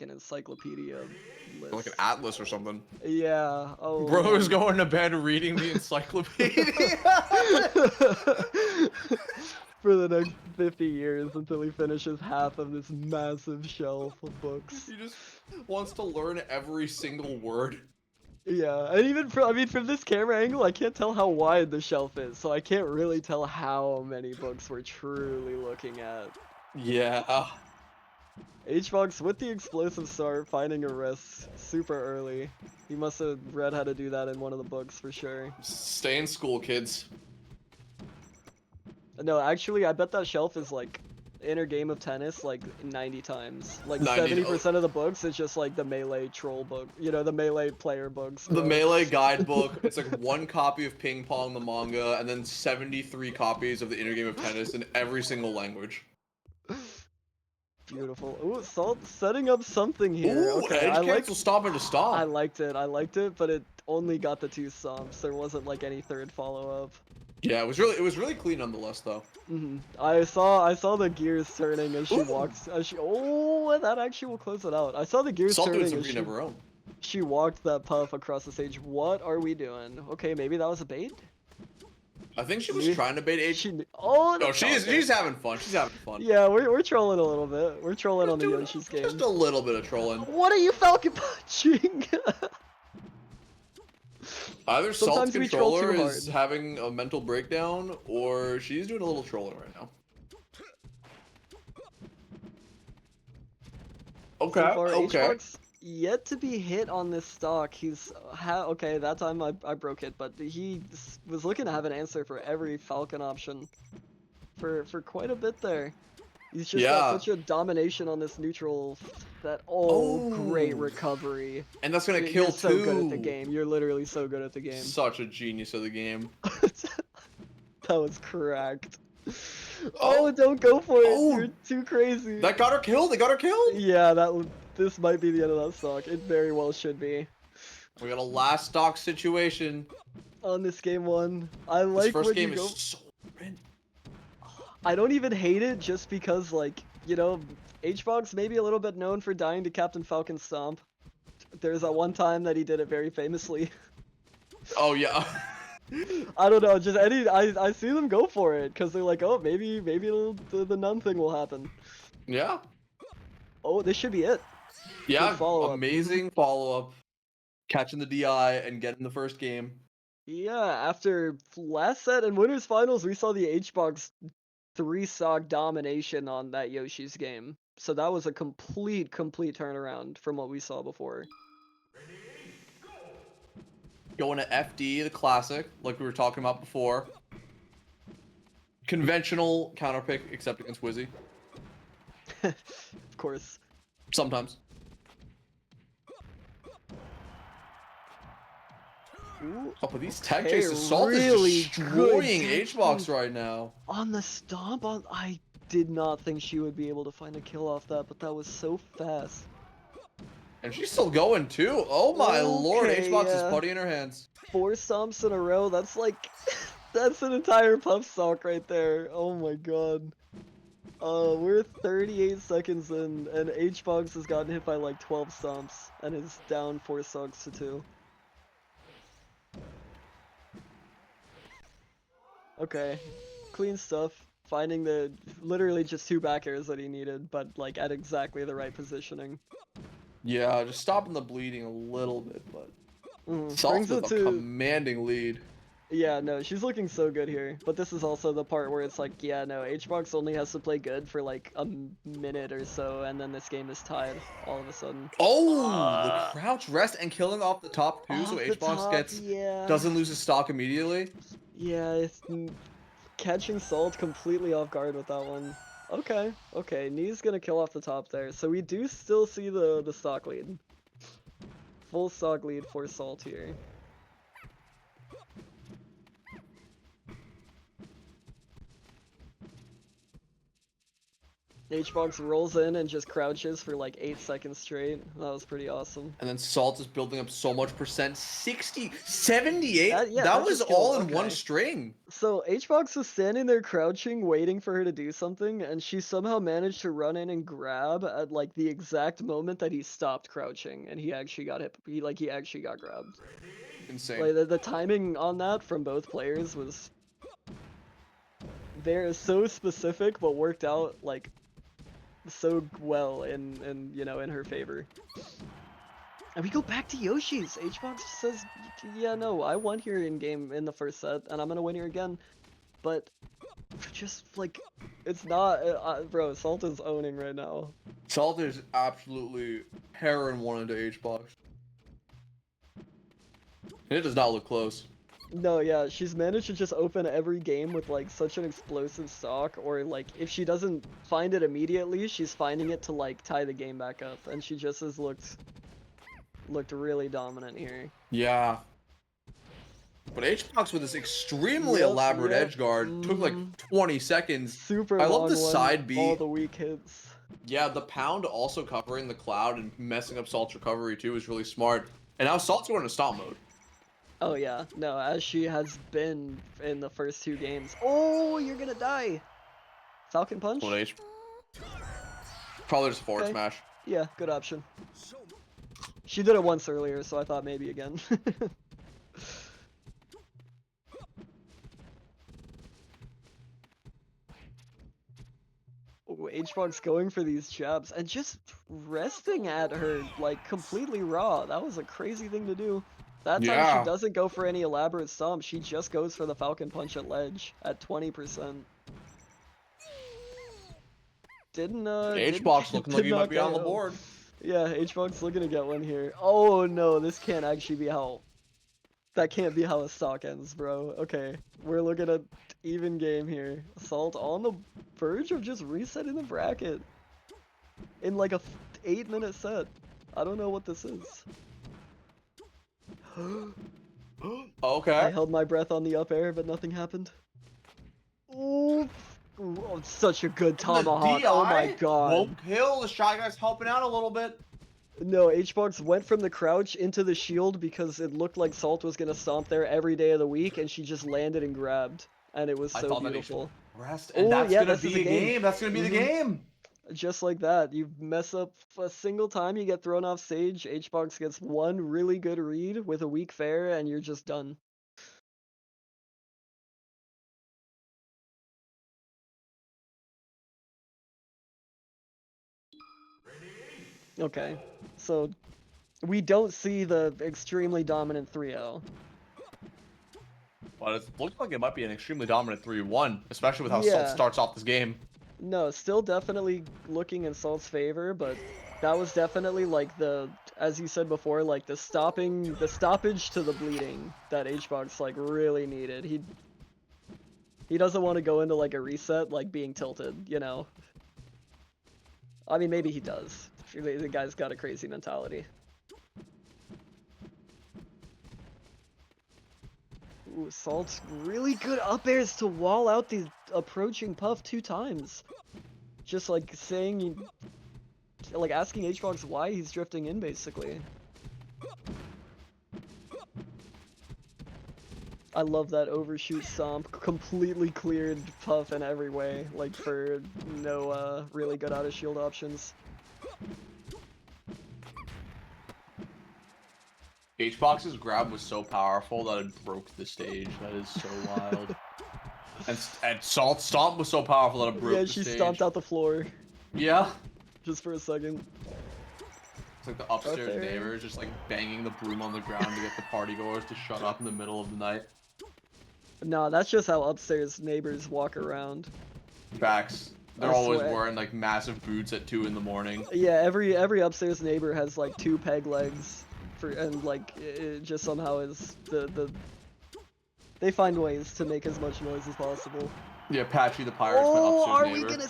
an encyclopedia list. Like an atlas or something. Yeah. Oh. Bro is man. going to bed reading the encyclopedia. For the next 50 years until he finishes half of this massive shelf of books. He just wants to learn every single word. Yeah, and even from, I mean, from this camera angle, I can't tell how wide the shelf is, so I can't really tell how many books we're truly looking at. Yeah. HBox with the explosive start, finding a wrist super early. He must have read how to do that in one of the books for sure. Stay in school, kids. No, actually, I bet that shelf is like inner game of tennis like 90 times. Like 90 70% of the books is just like the melee troll book, you know, the melee player books. The Bro. Melee guidebook, it's like one copy of Ping Pong the manga, and then 73 copies of the inner game of tennis in every single language. Beautiful. Ooh, Salt setting up something here. Ooh, Okay, edge cancel stomping to I stomp. liked it, but it only got the 2 stomps. There wasn't like any third follow-up. Yeah, it was really clean nonetheless though. I saw the gears turning as she Ooh. walked oh, that actually will close it out. I saw the gears Salt doing turning some as green of her own. she walked that puff across the stage. What are we doing? Okay, maybe that was a bait? I think she was trying to bait H. Oh, No, she's having fun. She's having fun. Yeah, we're trolling a little bit. We're trolling on the Yoshi's game. Just a little bit of trolling. What are you Falcon punching? Either Salt's Sometimes we troll controller too is hard. having a mental breakdown, or she's doing a little trolling right now. Okay, So far, okay. HBox yet to be hit on this stock. He's okay. That time I broke it, but he was looking to have an answer for every Falcon option for quite a bit there. He's just got such a domination on this neutral that great recovery. And that's gonna You're kill so too. good at the game. You're literally so good at the game. Such a genius of the game. That was cracked. Oh, don't go for it. You're too crazy. That got her killed. They got her killed. Yeah, this might be the end of that stock. It very well should be. We got a last stock situation On this game one. I like this first when game you go. is so random. I don't even hate it just because, like, you know, HBox may be a little bit known for dying to Captain Falcon Stomp. There's that one time that he did it very famously. Oh yeah. I don't know, just I see them go for it because they're like, oh, maybe the nun thing will happen. Yeah. Oh, this should be it. Yeah. Follow-up. Amazing follow-up. Catching the DI and getting the first game. Yeah, after last set and winners finals, we saw the HBox 3-stock domination on that Yoshi's game. So that was a complete turnaround from what we saw before. Going to FD, the classic, like we were talking about before. Conventional counter pick, except against Wizzy. Of course. Sometimes. Ooh, Oh, but these tech chases, Salt really is destroying HBox right now. On the stomp, I did not think she would be able to find a kill off that, but that was so fast. And she's still going too. Oh my lord, HBox is putty in her hands. 4 stomps in a row, that's like, that's an entire puff stock right there. Oh my god. We're 38 seconds in, and HBox has gotten hit by like 12 stomps, and is down 4 stocks to 2. Okay, clean stuff. Finding the literally just 2 back airs that he needed, but like at exactly the right positioning. Yeah, just stopping the bleeding a little bit, but Brings with it a to commanding lead. Yeah, no, she's looking so good here. But this is also the part where it's like, yeah, no, HBox only has to play good for like a minute or so, and then this game is tied all of a sudden. Oh, the crouch rest and killing off the top 2, so HBox doesn't lose his stock immediately. Yeah, it's catching Salt completely off guard with that one. Okay, okay, Knee's gonna kill off the top there, so we do still see the stock lead. Full stock lead for Salt here. HBox rolls in and just crouches for like 8 seconds straight. That was pretty awesome. And then Salt is building up so much percent. 60, 78? Yeah, That that was just killed. all in one Okay. string. So HBox was standing there crouching, waiting for her to do something, and she somehow managed to run in and grab at like the exact moment that he stopped crouching, and he actually got hit. He actually got grabbed. Insane. Like the timing on that from both players was very so specific, but worked out like so well in you know in her favor. And we go back to Yoshi's. HBox says, yeah, no, I won here in game in the first set, and I'm gonna win here again. But just like, it's not, bro. Salt is owning right now. Salt is absolutely herring one into HBox. And it does not look close. No, yeah, she's managed to just open every game with like such an explosive stock, or like if she doesn't find it immediately, she's finding it to like tie the game back up, and she just has looked really dominant here. Yeah. But HBox with this extremely Yep, elaborate yep. edge guard took like 20 seconds. Super I love long the one. side B. All the weak hits. Yeah, the pound also covering the cloud and messing up Salt's recovery too is really smart. And now Salt's going to stomp mode. Oh yeah, no, as she has been in the first 2 games. Oh, you're gonna die. Falcon Punch? What H? Probably just forward Okay. smash. Yeah, good option. She did it once earlier, so I thought maybe again. HBox going for these jabs and just resting at her like completely raw. That was a crazy thing to do. That time she Yeah. doesn't go for any elaborate stomp. She just goes for the Falcon Punch at ledge at 20%. HBox looking like he might be on the board. Yeah, HBox looking to get one here. Oh no, this can't actually be how. That can't be how a stock ends, bro. Okay, we're looking at even game here. Salt on the verge of just resetting the bracket in like a 8-minute set. I don't know what this is. Okay. I held my breath on the up air, but nothing happened. Ooh, oh, such a good tomahawk. Oh my god. Won't kill. The Shy Guy's helping out a little bit. No, HBox went from the crouch into the shield because it looked like Salt was gonna stomp there every day of the week, and she just landed and grabbed, and it was so beautiful. Rest, and Oh, that's yeah, gonna this is be the a game. game. That's gonna be the game. Just like that, you mess up a single time, you get thrown off stage, HBox gets one really good read with a weak fair, and you're just done. Okay, so we don't see the extremely dominant 3-0. But it looks like it might be an extremely dominant 3-1, especially with how Yeah. Salt starts off this game. No, still definitely looking in Salt's favor, but that was definitely like as you said before, like the stoppage to the bleeding that HBox like really needed. He doesn't want to go into like a reset like being tilted, you know. I mean, maybe he does. The guy's got a crazy mentality. Ooh, Salt's really good up airs to wall out the approaching Puff 2 times. Just like saying, like asking HBox why he's drifting in, basically. I love that overshoot stomp, completely cleared Puff in every way, like for no really good out of shield options. HBox's grab was so powerful that it broke the stage. That is so wild. And Salt's stomp was so powerful that it broke the stage. Yeah, she stomped out the floor. Yeah. Just for a second. It's like the upstairs neighbors just like banging the broom on the ground to get the partygoers to shut up in the middle of the night. No, that's just how upstairs neighbors walk around. Facts. They're always wearing like massive boots at 2 in the morning. Yeah, every upstairs neighbor has like 2 peg legs, and like it just somehow is they find ways to make as much noise as possible. Yeah, Patchy the Pirate's my Oh, upstairs are neighbor. we gonna?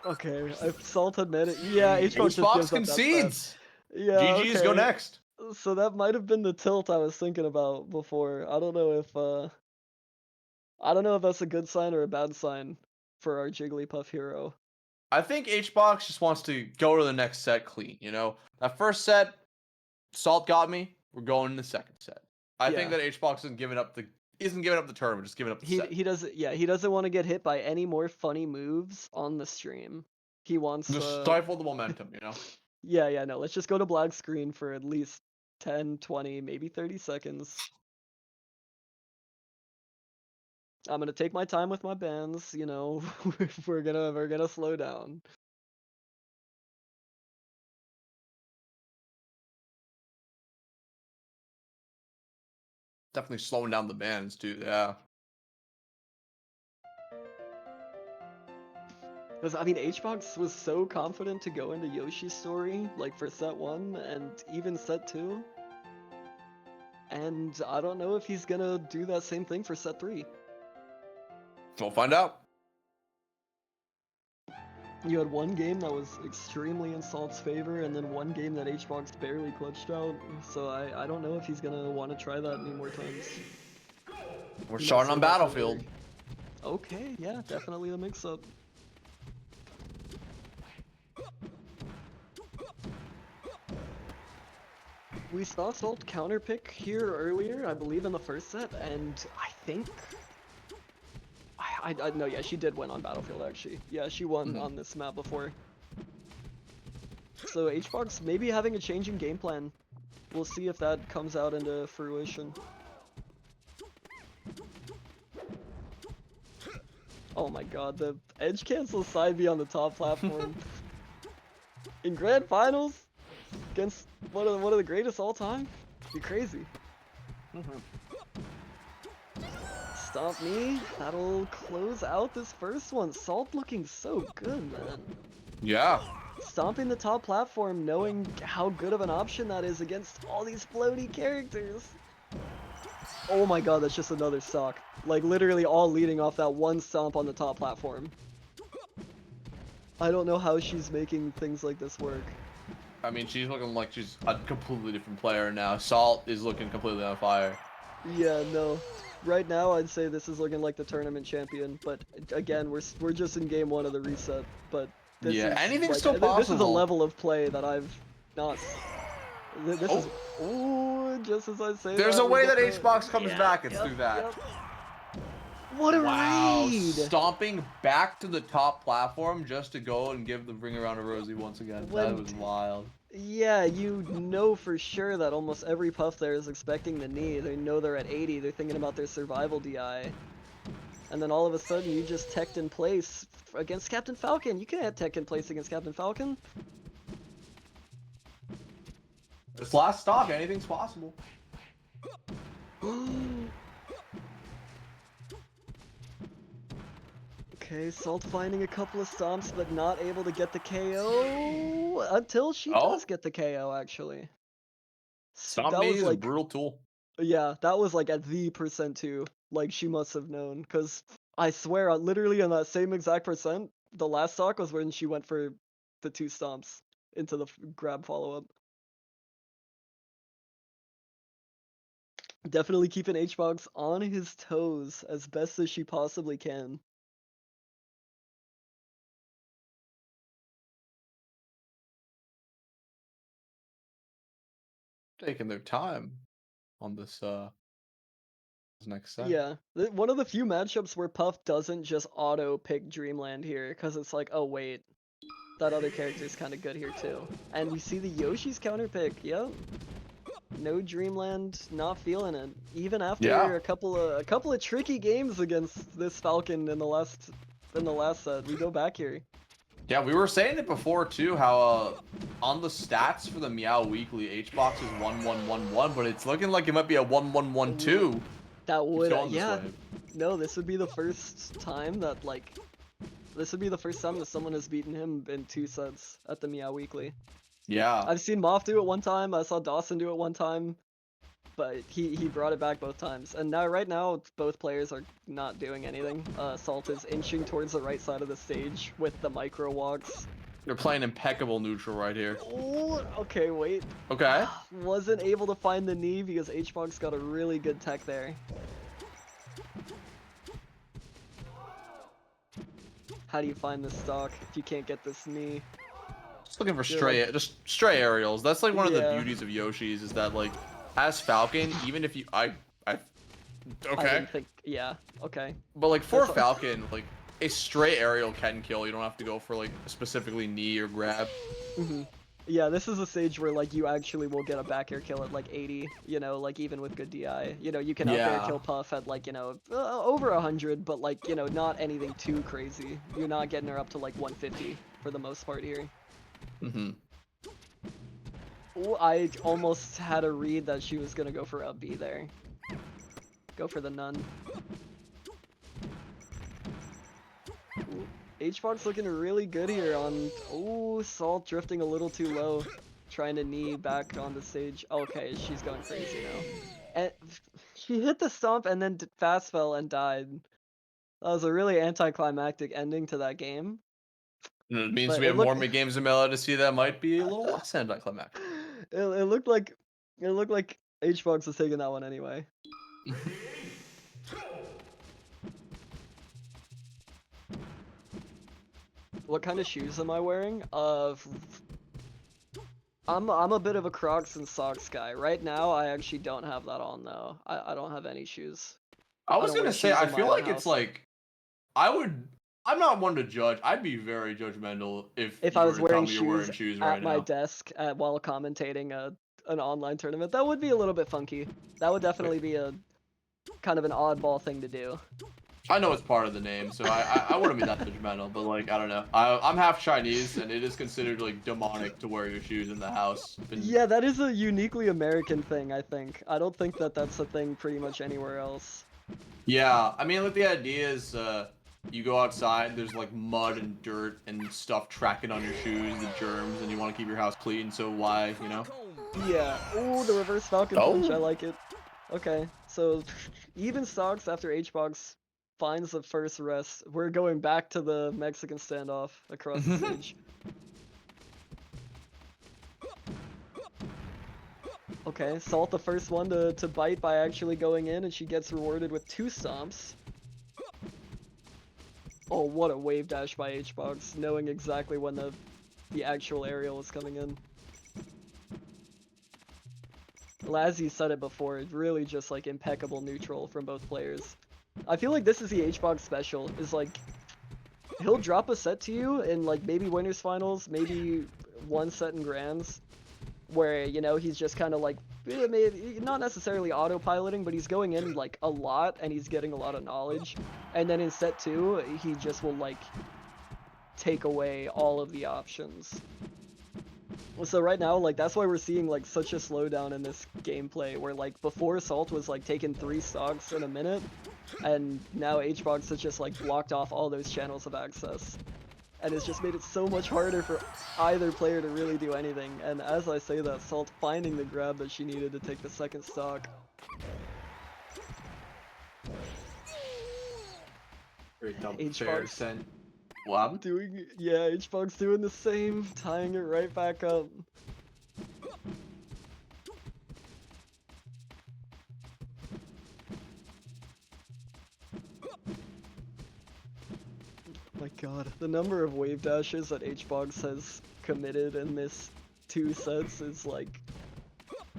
Okay, if Salt had made it, yeah, HBox concedes. Yeah, GG's go next. So that might have been the tilt I was thinking about before. I don't know if that's a good sign or a bad sign for our Jigglypuff hero. I think HBox just wants to go to the next set clean. You know, that first set, Salt got me. We're going in the second set. I think Yeah. that HBox isn't giving up the tournament, just giving up the set. He doesn't want to get hit by any more funny moves on the stream. He wants Just stifle the momentum, you know. yeah, no. Let's just go to black screen for at least 10, 20, maybe 30 seconds. I'm gonna take my time with my bands, you know. we're gonna slow down. Definitely slowing down the bands too. Yeah. Because I mean, HBox was so confident to go into Yoshi's story, like for set 1 and even set 2. And I don't know if he's gonna do that same thing for set 3. We'll find out. You had one game that was extremely in Salt's favor, and then one game that HBox barely clutched out. So I don't know if he's gonna want to try that any more times. We're He might starting on save that for Battlefield. later. Okay, yeah, definitely a mix-up. We saw Salt counterpick here earlier, I believe in the first set, and I think... no, yeah, she did win on Battlefield, actually. Yeah, she won on this map before. So HBox maybe having a change in game plan. We'll see if that comes out into fruition. Oh my god, the edge cancel side B on the top platform. In grand finals? Against one of the greatest all time? Be crazy. Stomp me. That'll close out this first one. Salt looking so good, man. Yeah. Stomping the top platform, knowing how good of an option that is against all these floaty characters. Oh my god, that's just another stock. Like, literally all leading off that one stomp on the top platform. I don't know how she's making things like this work. I mean, she's looking like she's a completely different player now. Salt is looking completely on fire. Yeah, no. Right now, I'd say this is looking like the tournament champion, but again, we're just in game 1 of the reset. But this Yeah, is anything's like, still possible. This is a level of play that I've not. This Oh. is. Oh, just as I say. There's that, a we way get that the- HBox comes yeah, back. It's yep, through that. yep. What a Wow, raid! stomping back to the top platform just to go and give the ring around to Rosie once again. That was wild. Yeah, you know for sure that almost every puff there is expecting the knee. They know they're at 80. They're thinking about their survival DI. And then all of a sudden, you just teched in place against Captain Falcon. You can't tech in place against Captain Falcon. This last stock, anything's possible. Okay, Salt finding a couple of stomps, but not able to get the KO until she does get the KO, actually. Stomp That me was is a like, brutal tool. yeah, that was like at the percent too. Like, she must have known, because I swear, literally on that same exact percent, the last stock was when she went for the 2 stomps into the grab follow-up. Definitely keeping HBox on his toes as best as she possibly can. Taking their time on this next set. Yeah, one of the few matchups where Puff doesn't just auto pick Dreamland here, because it's like, oh wait, that other character is kind of good here too. And we see the Yoshi's counter pick. Yep. No Dreamland, not feeling it. Even after a couple of tricky games against this Falcon in the last set, we go back here. Yeah, we were saying it before too, how on the stats for the MEOWeekly, HBox is 1-1-1-1, but it's looking like it might be a 1-1-1-2. That would, yeah. No, this would be the first time that someone has beaten him in 2 sets at the MEOWeekly. Yeah. I've seen Moth do it one time, I saw Dawson do it one time, but he brought it back both times. And right now, both players are not doing anything. Salt is inching towards the right side of the stage with the micro walks. They're playing impeccable neutral right here. Oh, okay, wait. Okay. Wasn't able to find the knee because HBox got a really good tech there. how do you find this stock if you can't get this knee? Just looking for You're just stray aerials. That's like one of the yeah, beauties of Yoshi's is that like as Falcon, even if you I I okay. didn't think, yeah, okay. But like for That's Falcon, like a stray aerial can kill. You don't have to go for like specifically knee or grab. hmm Yeah, this is a stage where like you actually will get a back air kill at like 80, you know, like even with good DI. You know, you can up air Yeah. kill Puff at like, you know, over 100, but like, you know, not anything too crazy. You're not getting her up to like 150 for the most part here. Mm-hmm. Ooh, I almost had a read that she was gonna go for up B there. Go for the nun. H-Box looking really good here on... Ooh, Salt drifting a little too low. Trying to knee back on the stage. Okay, she's going crazy now. And she hit the stomp and then fast fell and died. That was a really anticlimactic ending to that game. It means But we it have more looked... games in Mellow to see that might be a little less anticlimactic. it looked like... It looked like H-Box was taking that one anyway. What kind of shoes am I wearing? I'm a bit of a Crocs and socks guy. Right now, I actually don't have that on though. I don't have any shoes. I I was don't wear gonna say shoes I in my feel own like it's house. like I'm not one to judge. I'd be very judgmental if If I you were was to tell wearing me you're wearing shoes shoes at right my now. desk while commentating an online tournament, that would be a little bit funky. That would Wait, definitely be a kind of an oddball thing to do. I know it's part of the name, so I wouldn't be that judgmental, but like I don't know. I'm half Chinese, and it is considered like demonic to wear your shoes in the house. And Yeah, that is a uniquely American thing, I think. I don't think that that's a thing pretty much anywhere else. yeah, I mean, like the idea is you go outside, there's like mud and dirt and stuff tracking on your shoes, the germs, and you want to keep your house clean. So why, you know? Yeah. Ooh, the reverse Falcon Punch, I Oh. like it. Okay, so even stocks after H-Box finds the first rest. We're going back to the Mexican standoff across the stage. Okay, Salt the first one to bite by actually going in, and she gets rewarded with 2 stomps. Oh, what a wave dash by H-Box, knowing exactly when the actual aerial is coming in. As you said it before, it's really just like impeccable neutral from both players. I feel like this is the H-Box special, is like, he'll drop a set to you in like maybe winners finals, maybe one set in grands, where, you know, he's just kind of like, maybe not necessarily autopiloting, but he's going in like a lot and he's getting a lot of knowledge. And then in set 2, he just will like take away all of the options. So right now, like, that's why we're seeing like such a slowdown in this gameplay, where like before Salt was like taking 3 stocks in a minute, and now H-Box has just like blocked off all those channels of access. And it's just made it so much harder for either player to really do anything. And as I say that, Salt finding the grab that she needed to take the second stock. Great double fair H-Box sent. What? doing, yeah, H-Box doing the same, tying it right back up. My god, the number of wave dashes that H-Box has committed in this 2 sets is like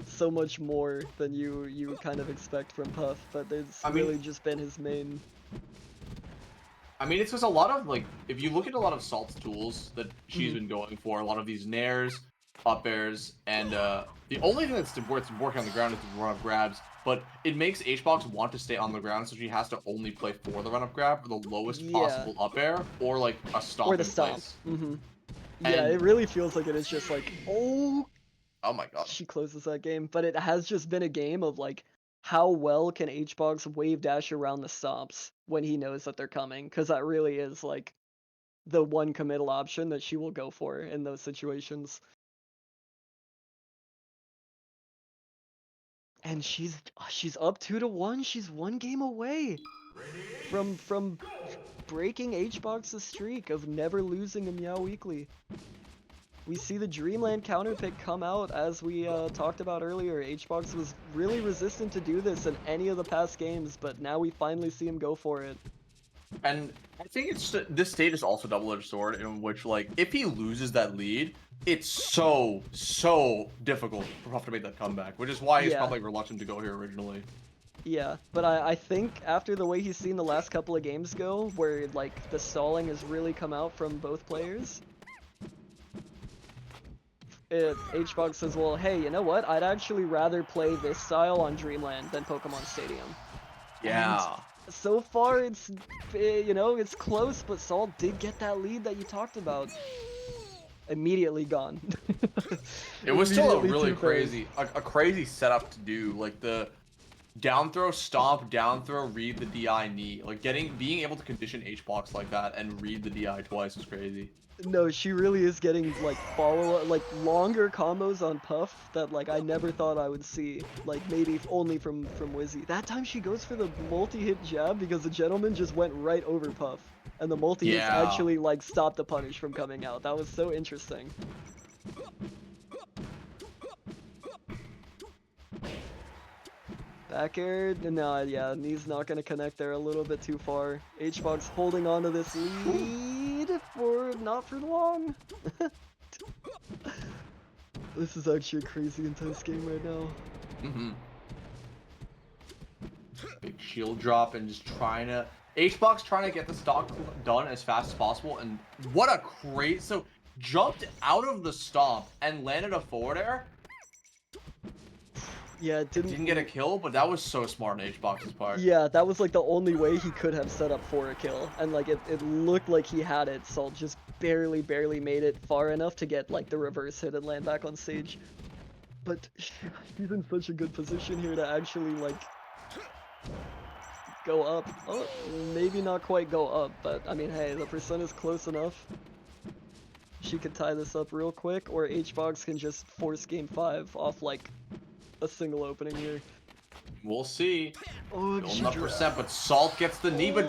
so much more than you kind of expect from Puff, but it's I mean, really just been his main. it's just a lot of like if you look at a lot of Salt's tools that she's Mhm. been going for, a lot of these nairs, up airs, and the only thing that's working on the ground is the run up grabs. But it makes HBox want to stay on the ground, so she has to only play for the run up grab for the lowest Yeah, possible up air or like a or stomp the in stomp. place. Yeah, And it really feels like it is just like, oh, oh my god. she closes that game, but it has just been a game of like, how well can HBox wave dash around the stomps when he knows that they're coming? Because that really is like the one committal option that she will go for in those situations. And she's up 2-1. She's 1 game away from breaking HBox's streak of never losing a MEOWeekly. We see the Dreamland counter pick come out as we talked about earlier. HBox was really resistant to do this in any of the past games, but now we finally see him go for it. And I think it's this stage is also double-edged sword in which, like, if he loses that lead, it's so difficult for Puff to make that comeback, which is why he's Yeah. probably reluctant to go here originally. Yeah, but I think after the way he's seen the last couple of games go, where like the stalling has really come out from both players, HBox says, well, hey, you know what? I'd actually rather play this style on Dreamland than Pokemon Stadium. And Yeah. so far, it's, you know, it's close, but Salt did get that lead that you talked about. Immediately gone. It was still a Immediately really two-phase. crazy, a crazy setup to do. Like the down throw, stomp, down throw, read the DI knee. Like being able to condition H-box like that and read the DI twice is crazy. No, she really is getting like like longer combos on Puff that like I never thought I would see. Like maybe only from Wizzy. That time she goes for the multi-hit jab because the gentleman just went right over Puff, and the multi-hits Yeah. actually like stopped the punish from coming out. That was so interesting. Back air, no, yeah, knee's not gonna connect there, a little bit too far. HBox holding on to this lead for not for long. This is actually a crazy intense game right now. Mm-hmm. Big shield drop and just trying to HBox trying to get the stock done as fast as possible. And what a great jumped out of the stomp and landed a forward air. Yeah, it Didn't get a kill, but that was so smart on HBox's part. Yeah, that was like the only way he could have set up for a kill, and like it looked like he had it. Salt just barely made it far enough to get like the reverse hit and land back on stage. But he's in such a good position here to actually like go up. Oh, maybe not quite go up, but I mean, hey, the percent is close enough. She could tie this up real quick, or HBox can just force game 5 off like a single opening here. We'll see. Oh, Building up percent, but Salt gets the knee, but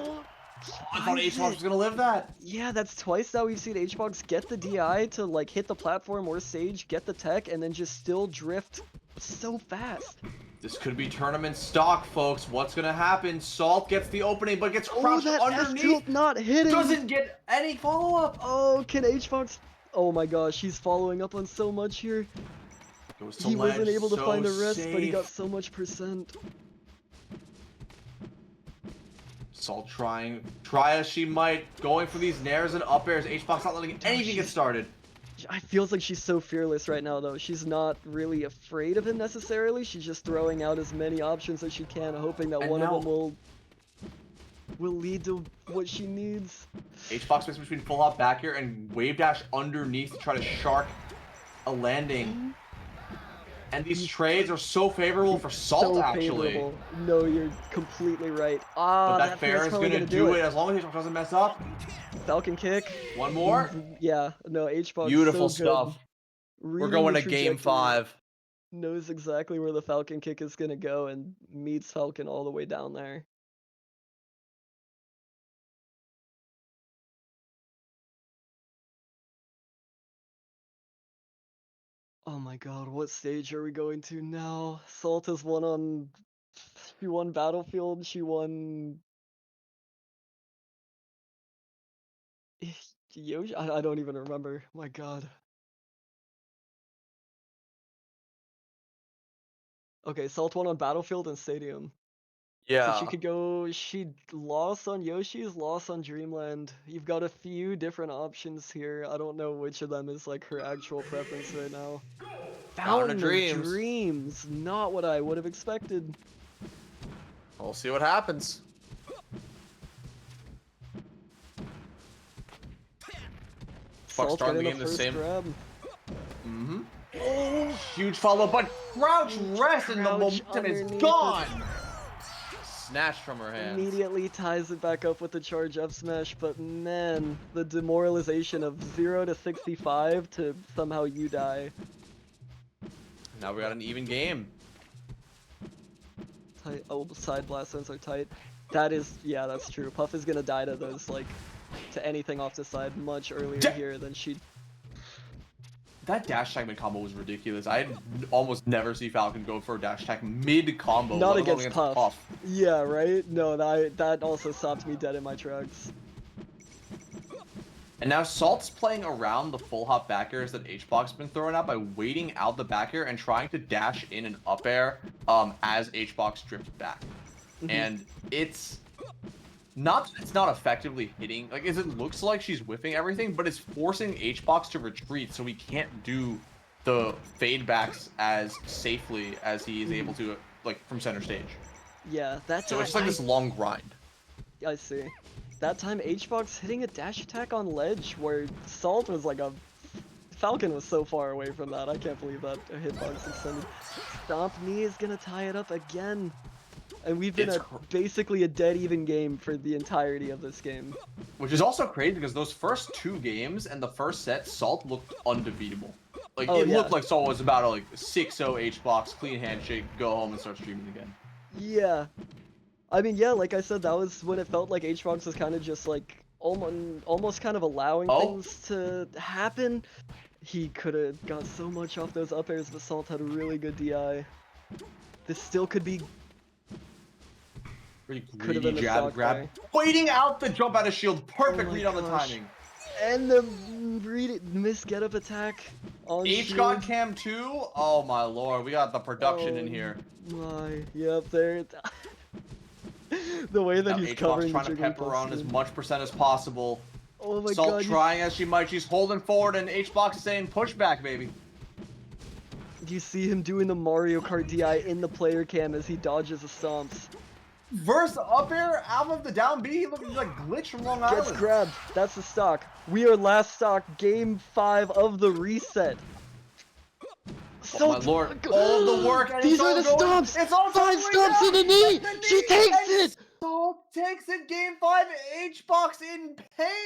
I thought HBox was gonna live that. Yeah, that's twice now we've seen HBox get the DI to like hit the platform or stage, get the tech, and then just still drift so fast. This could be tournament stock, folks. What's gonna happen? Salt gets the opening, but gets crouched that underneath. F-tilt not hitting. Doesn't get any follow-up. Oh, can HBox? Oh my gosh, he's following up on so much here. He wasn't able to find the rest, but he got so much percent. Salt try as she might, going for these nairs and up airs. HBox not letting anything get started. I feels like she's so fearless right now, though. She's not really afraid of him necessarily. She's just throwing out as many options as she can, hoping that one of them will lead to what she needs. HBox makes between full hop back here and wave dash underneath to try to shark a landing. And these trades are so favorable for Salt, so actually. Favorable. No, you're completely right. But that fair is gonna do it as long as HBox doesn't mess up. Falcon kick. One more. Yeah, no, HBox. Beautiful so stuff. We're going to game 5. Knows exactly where the Falcon kick is gonna go and meets Falcon all the way down there. Oh my god, what stage are we going to now? Salt has won she won Battlefield, she won Yoshi? I don't even remember. My god. Okay, Salt won on Battlefield and Stadium. So she could go, she lost on Yoshi's, lost on Dreamland. You've got a few different options here. I don't know which of them is like her actual preference right now. Fountain of Dreams. Not what I would have expected. We'll see what happens. Salt's starting the getting game the same. grab. Mm-hmm. Oh, huge follow, but crouch rest and the momentum is gone. Snatched from her hands. Immediately ties it back up with the charge up smash, but man, the demoralization of 0 to 65 to somehow you die. Now we got an even game. Tight. Oh, side blast zones are tight. That is, yeah, that's true. Puff is gonna die to those, like, to anything off the side much earlier here than she. That dash attack mid combo was ridiculous. I almost never see Falcon go for a dash attack mid combo. Not let alone against Puff. Yeah, right? No, that also stopped me dead in my tracks. And now Salt's playing around the full hop back airs that HBox's been throwing out by waiting out the back air and trying to dash in an up air as HBox drips back. And it's not effectively hitting, like, it looks like she's whiffing everything, but it's forcing HBox to retreat so he can't do the fade backs as safely as he is able to, like, from center stage. Yeah, that's so it's like this long grind. I see. That time HBox hitting a dash attack on ledge where Salt was like a Falcon was so far away from that. I can't believe that a hitbox extended. Stomp knee is gonna tie it up again. And we've been basically a dead even game for the entirety of this game. Which is also crazy because those first 2 games and the first set, Salt looked undefeatable. Like, it looked like Salt was about to, like, 6-0 HBox, clean handshake, go home and start streaming again. Yeah. I mean, yeah, like I said, that was when it felt like HBox was kind of just, like, almost kind of allowing things to happen. He could have got so much off those up airs, but Salt had a really good DI. This still could be... Pretty greedy jab grab. Waiting out the jump out of shield. Perfect read on the timing. And the missed get up attack on H shield. got cam 2. Oh my lord, we got the production in here. My, yep, there. The way that he's covering trying to pepper on as much percent as possible. Oh my Salt god. trying as she might. She's holding forward, and HBox is saying push back, baby. You see him doing the Mario Kart DI in the player cam as he dodges the stomps. Verse up air out of the down B, looking like glitch from Long Island. Gets grabbed. That's the stock. We are last stock, game 5 of the reset. Oh my lord, all the work. And these are the stomps. It's all 5 stomps in the knee. She takes it. Salt takes it. Game 5. HBox in pain.